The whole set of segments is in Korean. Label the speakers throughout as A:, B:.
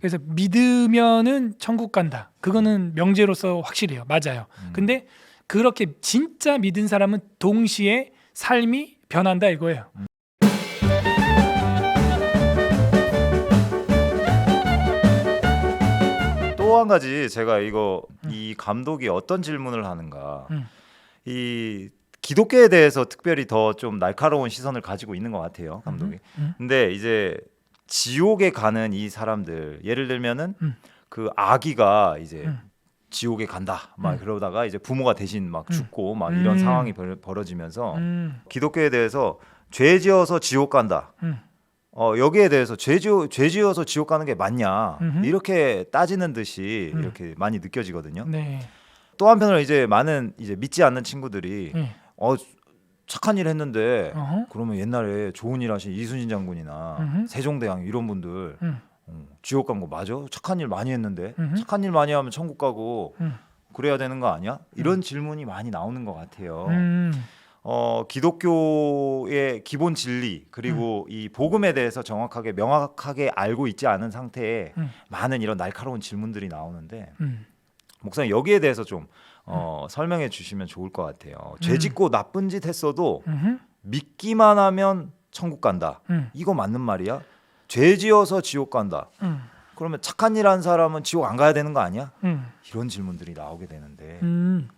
A: 그래서 믿으면은 천국 간다. 그거는 명제로서 확실해요. 맞아요. 근데 그렇게 진짜 믿은 사람은 동시에 삶이 변한다 이거예요.
B: 또 한 가지 제가 이 감독이 어떤 질문을 하는가, 이 기독교에 대해서 특별히 더 좀 날카로운 시선을 가지고 있는 것 같아요, 감독이. 근데 이제 지옥에 가는 이 사람들, 예를 들면은 그 아기가 이제 지옥에 간다 막 그러다가 이제 부모가 대신 막 죽고 막 이런 상황이 벌어지면서 기독교에 대해서 죄 지어서 지옥 간다. 여기에 대해서 죄 지어서 지옥 가는 게 맞냐 이렇게 따지는 듯이 이렇게 많이 느껴지거든요.
A: 네.
B: 또 한편으로 이제 많은 이제 믿지 않는 친구들이 착한 일 했는데 그러면 옛날에 좋은 일 하신 이순신 장군이나 세종대왕 이런 분들 지옥 간 거 맞아? 착한 일 많이 했는데 착한 일 많이 하면 천국 가고 그래야 되는 거 아니야? 이런 질문이 많이 나오는 것 같아요. 기독교의 기본 진리 그리고 이 복음에 대해서 정확하게 명확하게 알고 있지 않은 상태에 많은 이런 날카로운 질문들이 나오는데 목사님 여기에 대해서 좀 설명해 주시면 좋을 것 같아요. 죄 짓고 나쁜 짓 했어도 믿기만 하면 천국 간다. 이거 맞는 말이야? 죄 지어서 지옥 간다. 그러면 착한 일 한 사람은 지옥 안 가야 되는 거 아니야? 이런 질문들이 나오게 되는데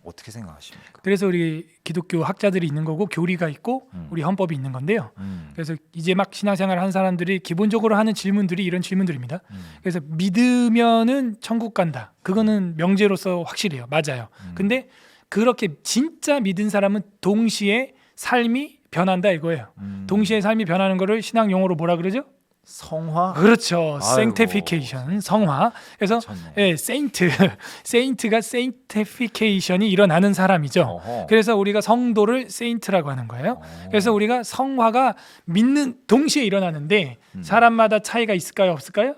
B: 어떻게 생각하십니까?
A: 그래서 우리 기독교 학자들이 있는 거고 교리가 있고 우리 헌법이 있는 건데요. 그래서 이제 막 신앙생활 한 사람들이 기본적으로 하는 질문들이 이런 질문들입니다. 그래서 믿으면은 천국 간다. 그거는 명제로서 확실해요. 맞아요. 근데 그렇게 진짜 믿은 사람은 동시에 삶이 변한다 이거예요. 동시에 삶이 변하는 거를 신앙 용어로 뭐라 그러죠?
B: 성화?
A: 그렇죠.
B: 아이고.
A: sanctification, 성화. 그래서 예, saint가 sanctification이 일어나는 사람이죠.
B: 어허.
A: 그래서 우리가 성도를 saint라고 하는 거예요. 그래서 우리가 성화가 믿는 동시에 일어나는데 사람마다 차이가 있을까요, 없을까요?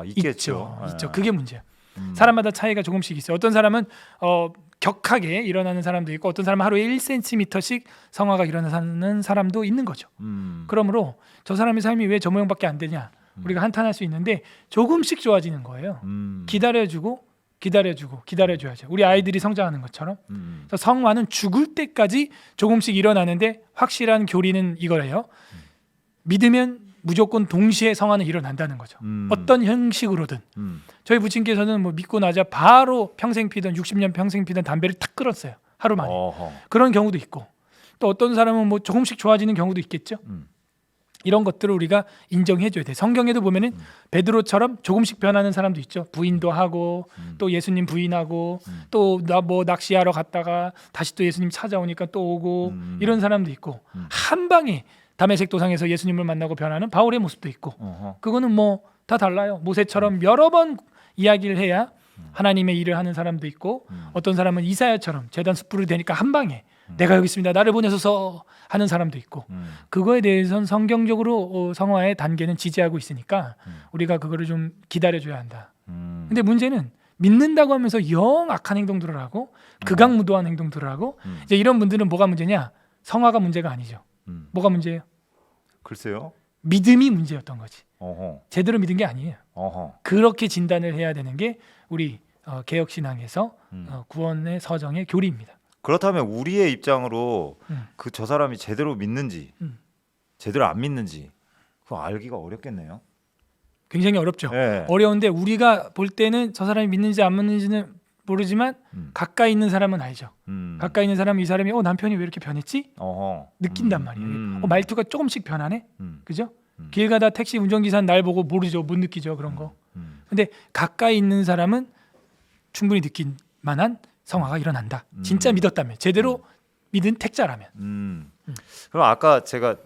B: 있겠죠.
A: 있죠. 그게 문제예요. 사람마다 차이가 조금씩 있어요. 어떤 사람은 격하게 일어나는 사람도 있고 어떤 사람은 하루에 1cm씩 성화가 일어나는 사람도 있는 거죠. 그러므로 저 사람의 삶이 왜 저 모양밖에 안 되냐 우리가 한탄할 수 있는데 조금씩 좋아지는 거예요. 기다려주고 기다려줘야죠. 우리 아이들이 성장하는 것처럼. 그래서 성화는 죽을 때까지 조금씩 일어나는데 확실한 교리는 이거예요. 믿으면 무조건 동시에 성화는 일어난다는 거죠. 어떤 형식으로든. 저희 부친께서는 뭐 믿고 나자 바로 평생 피던 60년 평생 피던 담배를 탁 끊었어요. 하루 만에. 그런 경우도 있고 또 어떤 사람은 뭐 조금씩 좋아지는 경우도 있겠죠. 이런 것들을 우리가 인정해줘야 돼. 성경에도 보면은 베드로처럼 조금씩 변하는 사람도 있죠. 부인도 하고 또 예수님 부인하고 또 나 뭐 낚시하러 갔다가 다시 또 예수님 찾아오니까 또 오고 이런 사람도 있고 한 방에 다메섹 도상에서 예수님을 만나고 변하는 바울의 모습도 있고 그거는 뭐 다 달라요. 모세처럼 여러 번 이야기를 해야 하나님의 일을 하는 사람도 있고 어떤 사람은 이사야처럼 제단 숯불이 되니까 한 방에 내가 여기 있습니다. 나를 보내소서 하는 사람도 있고 그거에 대해서는 성경적으로 성화의 단계는 지지하고 있으니까 우리가 그거를 좀 기다려줘야 한다. 근데 문제는 믿는다고 하면서 영 악한 행동들을 하고 극악무도한 행동들을 하고 이제 이런 분들은 뭐가 문제냐? 성화가 문제가 아니죠. 뭐가 문제예요?
B: 글쎄요.
A: 믿음이 문제였던 거지.
B: 어허.
A: 제대로 믿은 게 아니에요.
B: 어허.
A: 그렇게 진단을 해야 되는 게 우리 개혁신앙에서 구원의 서정의 교리입니다.
B: 그렇다면 우리의 입장으로 그 저 사람이 제대로 믿는지 제대로 안 믿는지 그거 알기가 어렵겠네요.
A: 굉장히 어렵죠.
B: 네.
A: 어려운데 우리가 볼 때는 저 사람이 믿는지 안 믿는지는 모르지만 가까이 있는 사람은 알죠. 가까이 있는 사람은 이 사람이 남편이 왜 이렇게 변했지?
B: 어허.
A: 느낀단 말이에요. 말투가 조금씩 변하네? 그죠? 길 가다 택시 운전기사는 날 보고 모르죠. 못 느끼죠. 그런 거. 근데 가까이 있는 사람은 충분히 느낄 만한 성화가 일어난다. 진짜 믿었다면. 제대로 믿은 택자라면.
B: 그럼 아까 제가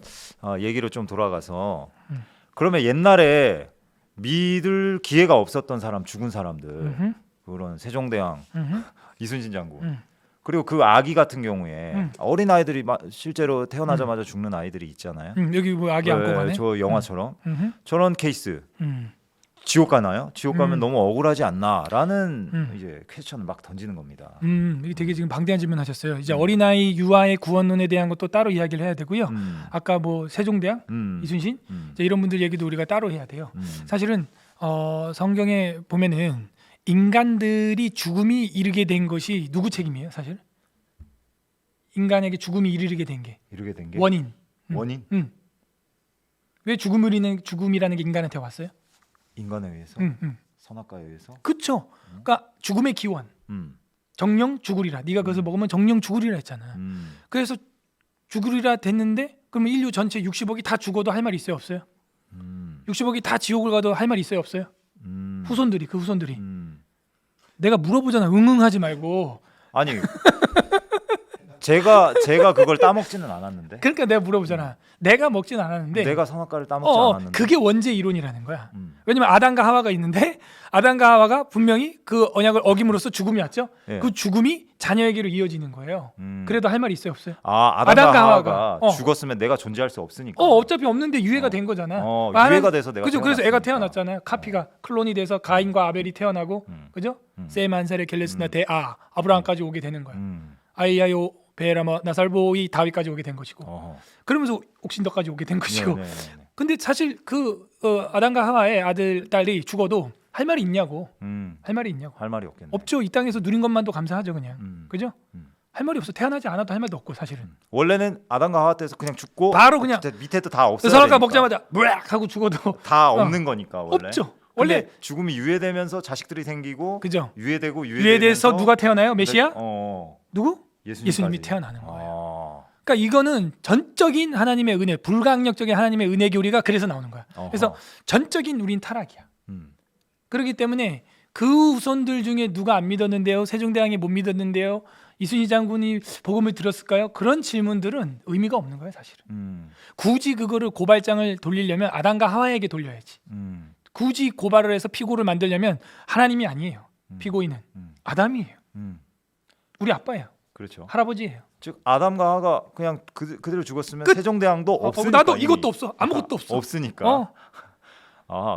B: 얘기로 좀 돌아가서 그러면 옛날에 믿을 기회가 없었던 사람, 죽은 사람들 그런 세종대왕, 이순신 장군 그리고 그 아기 같은 경우에 어린 아이들이 실제로 태어나자마자 죽는 아이들이 있잖아요.
A: 여기 뭐 아기 안고 가네.
B: 저 영화처럼 저런 케이스 지옥 가나요? 지옥 가면 너무 억울하지 않나라는 이제 퀘스천을 막 던지는 겁니다.
A: 이게 되게 지금 방대한 질문하셨어요. 이제 어린아이 유아의 구원론에 대한 것도 따로 이야기를 해야 되고요. 아까 뭐 세종대왕, 이순신 이제 이런 분들 얘기도 우리가 따로 해야 돼요. 사실은 성경에 보면은 인간들이 죽음이 이르게 된 것이 누구 책임이에요, 사실? 인간에게 죽음이 이르게 된 게
B: 이르게 된 게
A: 원인.
B: 원인?
A: 왜 죽음이라는 게 인간한테 왔어요?
B: 인간에 의해서? 선악과에 의해서?
A: 그렇죠. 그러니까 죽음의 기원. 정령 죽으리라. 네가 그것을 먹으면 정령 죽으리라 했잖아. 그래서 죽으리라 됐는데 그러면 인류 전체 60억이 다 죽어도 할 말이 있어요, 없어요? 60억이 다 지옥을 가도 할 말이 있어요, 없어요? 후손들이 내가 물어보잖아. 응응하지 말고.
B: 아니 제가 그걸 따먹지는 않았는데.
A: 그러니까 내가 물어보잖아. 내가 먹진 않았는데
B: 내가 선악과를 따먹지 않았는데.
A: 그게 원죄 이론이라는 거야. 왜냐면 아담과 하와가 있는데 아담과 하와가 분명히 그 언약을 어김으로써 죽음이 왔죠.
B: 예.
A: 그 죽음이 자녀에게로 이어지는 거예요. 그래도 할 말이 있어요, 없어요?
B: 아담과 하와가 죽었으면 내가 존재할 수 없으니까.
A: 어차피 없는데 유해가 된 거잖아.
B: 유해가 돼서 내가
A: 그죠? 그래서 애가
B: 태어났으니까.
A: 태어났잖아요. 카피가 클론이 돼서 가인과 아벨이 태어나고, 그죠? 셈 안셀의 겔레스나 데아 아브라함까지 오게 되는 거야. 아이야요 베라마 나살보이 다윗까지 오게 된 것이고, 그러면서 옥신더까지 오게 된 것이고.
B: 네네네.
A: 근데 사실 그 아담과 하와의 아들 딸이 죽어도 할 말이 있냐고. 할 말이 있냐고.
B: 할 말이 없겠네.
A: 없죠. 이 땅에서 누린 것만도 감사하죠, 그냥. 그죠? 할 말이 없어. 태어나지 않아도 할 말도 없고 사실은.
B: 원래는 아담과 하와 때에서 그냥 죽고
A: 바로 그냥
B: 밑에도 다 없어야
A: 선악과
B: 되니까.
A: 먹자마자 무악 하고 죽어도
B: 다 없는 거니까 원래.
A: 없죠.
B: 원래
A: 원래
B: 죽음이 유예되면서 자식들이 생기고
A: 그죠.
B: 유예되고
A: 유예돼서 누가 태어나요? 메시아?
B: 어.
A: 누구?
B: 예수님까지.
A: 예수님이 태어나는 거예요. 그러니까 이거는 전적인 하나님의 은혜, 불가항력적인 하나님의 은혜 교리가 그래서 나오는 거야. 그래서 전적인 우린 타락이야. 그렇기 때문에 그 후손들 중에 누가 안 믿었는데요? 세종대왕이 못 믿었는데요? 이순희 장군이 복음을 들었을까요? 그런 질문들은 의미가 없는 거예요, 사실은. 굳이 그거를 고발장을 돌리려면 아담과 하와에게 돌려야지. 굳이 고발을 해서 피고를 만들려면 하나님이 아니에요. 피고인은 아담이에요. 우리 아빠예요.
B: 그렇죠.
A: 할아버지예요.
B: 즉 아담과 하와가 그냥 그대로 죽었으면
A: 끝.
B: 세종대왕도 없으니까.
A: 나도
B: 이미.
A: 이것도 없어. 아무것도 없어.
B: 없으니까.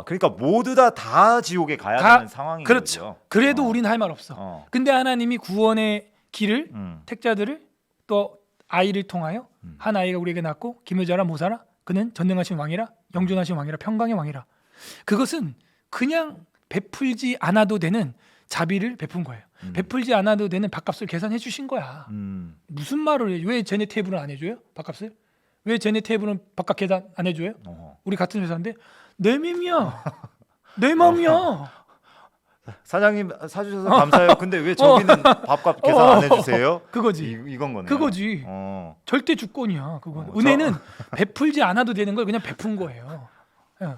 B: 그러니까 모두 다 지옥에 가야 되는 상황인
A: 그렇죠.
B: 거죠.
A: 그래도 우린 할 말 없어. 근데 하나님이 구원의 길을 택자들을 또 아이를 통하여 한 아이가 우리에게 낳고 기묘자라 모사라 그는 전능하신 왕이라 영존하신 왕이라 평강의 왕이라. 그것은 그냥 베풀지 않아도 되는 자비를 베푼 거예요. 베풀지 않아도 되는 밥값을 계산해 주신 거야. 무슨 말을 해? 왜 쟤네 테이블은 안 해줘요? 밥값을? 왜 쟤네 테이블은 밥값 계산 안 해줘요? 우리 같은 회사인데 내 맘이야. 내 맘이야.
B: 사장님 사주셔서 감사해요. 근데 왜 저기는 밥값 계산 안 해주세요? 그거지. 이건 거네.
A: 그거지. 절대 주권이야. 그건 은혜는 베풀지 않아도 되는 걸 그냥 베푼 거예요.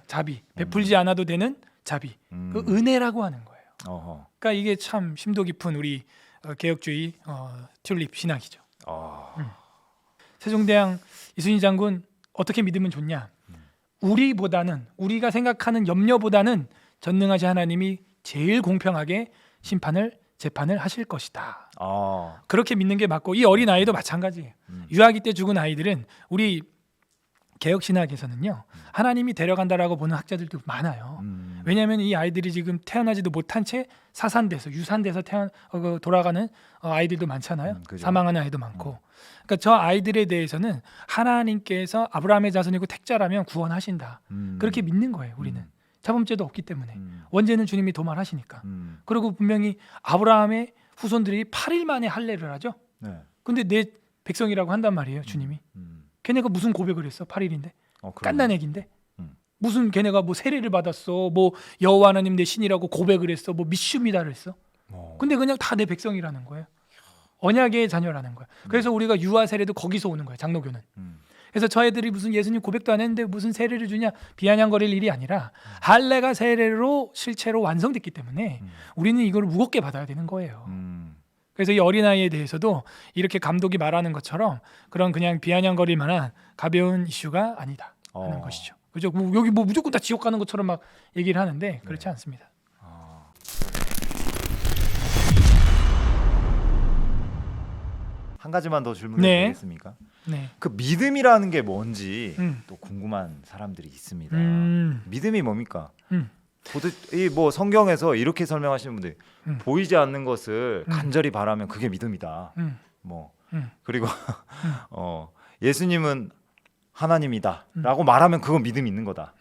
A: 자비. 베풀지 않아도 되는 자비. 그 은혜라고 하는 거예요. 그러니까 이게 참 심도 깊은 우리 개혁주의 튤립 신학이죠. 세종대왕 이순희 장군 어떻게 믿으면 좋냐? 우리가 생각하는 염려보다는 전능하신 하나님이 제일 공평하게 재판을 하실 것이다. 그렇게 믿는 게 맞고 이 어린 아이도 마찬가지예요. 유아기 때 죽은 아이들은 우리 개혁 신학에서는요 하나님이 데려간다라고 보는 학자들도 많아요. 왜냐하면 이 아이들이 지금 태어나지도 못한 채 사산돼서 유산돼서 돌아가는 아이들도 많잖아요. 사망하는 아이도 많고. 그러니까 저 아이들에 대해서는 하나님께서 아브라함의 자손이고 택자라면 구원하신다. 그렇게 믿는 거예요. 우리는 자범죄도 없기 때문에 원죄는 주님이 도말하시니까. 그리고 분명히 아브라함의 후손들이 8일 만에 할례를 하죠. 근데 내 백성이라고 한단 말이에요. 주님이. 걔네가 무슨 고백을 했어? 8일인데 깐난 애기인데 무슨 걔네가 뭐 세례를 받았어, 뭐 여호와 하나님 내 신이라고 고백을 했어, 뭐 미슈미다를 했어. 근데 그냥 다 내 백성이라는 거예요. 언약의 자녀라는 거예요. 그래서 우리가 유아 세례도 거기서 오는 거예요. 장로교는. 그래서 저 애들이 무슨 예수님 고백도 안 했는데 무슨 세례를 주냐 비아냥거릴 일이 아니라 할례가 세례로 실체로 완성됐기 때문에 우리는 이걸 무겁게 받아야 되는 거예요. 그래서 이 어린아이에 대해서도 이렇게 감독이 말하는 것처럼 그런 그냥 비아냥거릴 만한 가벼운 이슈가 아니다 하는 것이죠. 그죠? 여기 뭐 무조건 다 지옥 가는 것처럼 막 얘기를 하는데 그렇지 않습니다.
B: 한 가지만 더 질문해 주시겠습니까?
A: 네.
B: 그 믿음이라는 게 뭔지 또 궁금한 사람들이 있습니다. 믿음이 뭡니까? 이 뭐 성경에서 이렇게 설명하시는 분들 보이지 않는 것을 간절히 바라면 그게 믿음이다. 뭐 그리고 예수님은 하나님이다라고 말하면 그건 믿음이 있는 거다.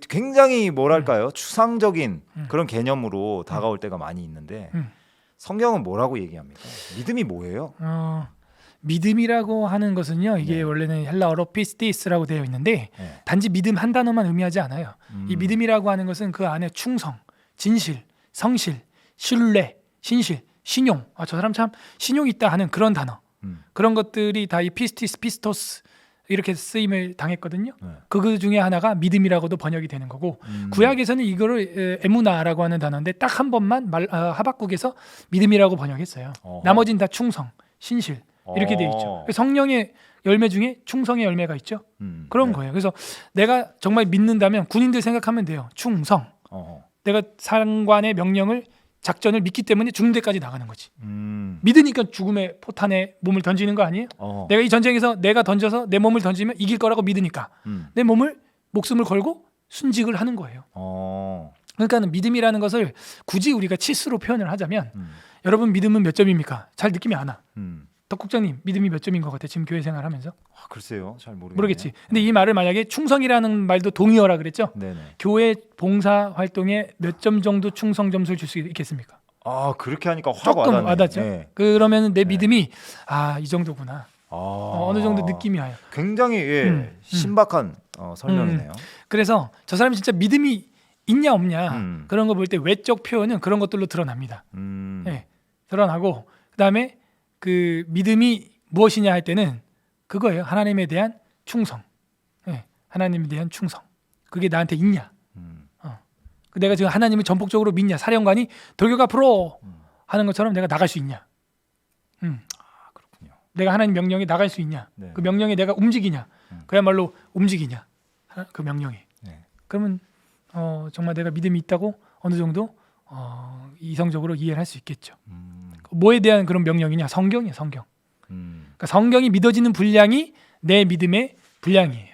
B: 굉장히 뭐랄까요 추상적인 그런 개념으로 다가올 때가 많이 있는데 성경은 뭐라고 얘기합니까? 믿음이 뭐예요?
A: 믿음이라고 하는 것은요. 이게
B: 네.
A: 원래는 헬라어로 피스티스라고 되어 있는데
B: 네.
A: 단지 믿음 한 단어만 의미하지 않아요. 이 믿음이라고 하는 것은 그 안에 충성, 진실, 성실, 신뢰, 신실, 신용. 저 사람 참 신용이 있다 하는 그런 단어. 그런 것들이 다 이 피스티스, 피스토스 이렇게 쓰임을 당했거든요.
B: 네.
A: 그 중에 하나가 믿음이라고도 번역이 되는 거고 구약에서는 이거를 에무나라고 하는 단어인데 딱 한 번만 하박국에서 믿음이라고 번역했어요.
B: 어허.
A: 나머지는 다 충성, 신실 이렇게 되어 있죠. 성령의 열매 중에 충성의 열매가 있죠. 그런
B: 네.
A: 거예요. 그래서 내가 정말 믿는다면 군인들 생각하면 돼요. 충성. 내가 상관의 명령을 작전을 믿기 때문에 죽는 데까지 나가는 거지. 믿으니까 죽음의 포탄에 몸을 던지는 거 아니에요? 내가 이 전쟁에서 내가 던져서 내 몸을 던지면 이길 거라고 믿으니까 내 목숨을 걸고 순직을 하는 거예요. 그러니까 믿음이라는 것을 굳이 우리가 치수로 표현을 하자면 여러분 믿음은 몇 점입니까? 잘 느낌이 안 와. 덕국장님 믿음이 몇 점인 것 같아? 지금 교회 생활하면서?
B: 글쎄요, 잘 모르겠네요.
A: 모르겠지. 근데 이 말을 만약에 충성이라는 말도 동의어라 그랬죠?
B: 네네.
A: 교회 봉사 활동에 몇 점 정도 충성 점수를 줄 수 있겠습니까?
B: 그렇게 하니까 확
A: 조금
B: 와닿네요.
A: 와닿죠.
B: 네.
A: 그러면 내 믿음이 이 정도구나. 어느 정도 느낌이 와요.
B: 굉장히 신박한 설명이네요.
A: 그래서 저 사람이 진짜 믿음이 있냐 없냐 그런 거 볼 때 외적 표현은 그런 것들로 드러납니다. 네, 드러나고 그다음에 그 믿음이 무엇이냐 할 때는 그거예요. 하나님에 대한 충성. 네, 하나님에 대한 충성. 그게 나한테 있냐? 내가 지금 하나님을 전폭적으로 믿냐? 사령관이 돌격 앞으로 하는 것처럼 내가 나갈 수 있냐?
B: 그렇군요.
A: 내가 하나님 명령에 나갈 수 있냐?
B: 네.
A: 그 명령에 내가 움직이냐? 그야말로 움직이냐? 그 명령에.
B: 네.
A: 그러면 정말 내가 믿음이 있다고 어느 정도 이성적으로 이해를 할 수 있겠죠. 뭐에 대한 그런 명령이냐? 성경이에요, 성경. 그러니까 성경이 믿어지는 분량이 내 믿음의 분량이에요.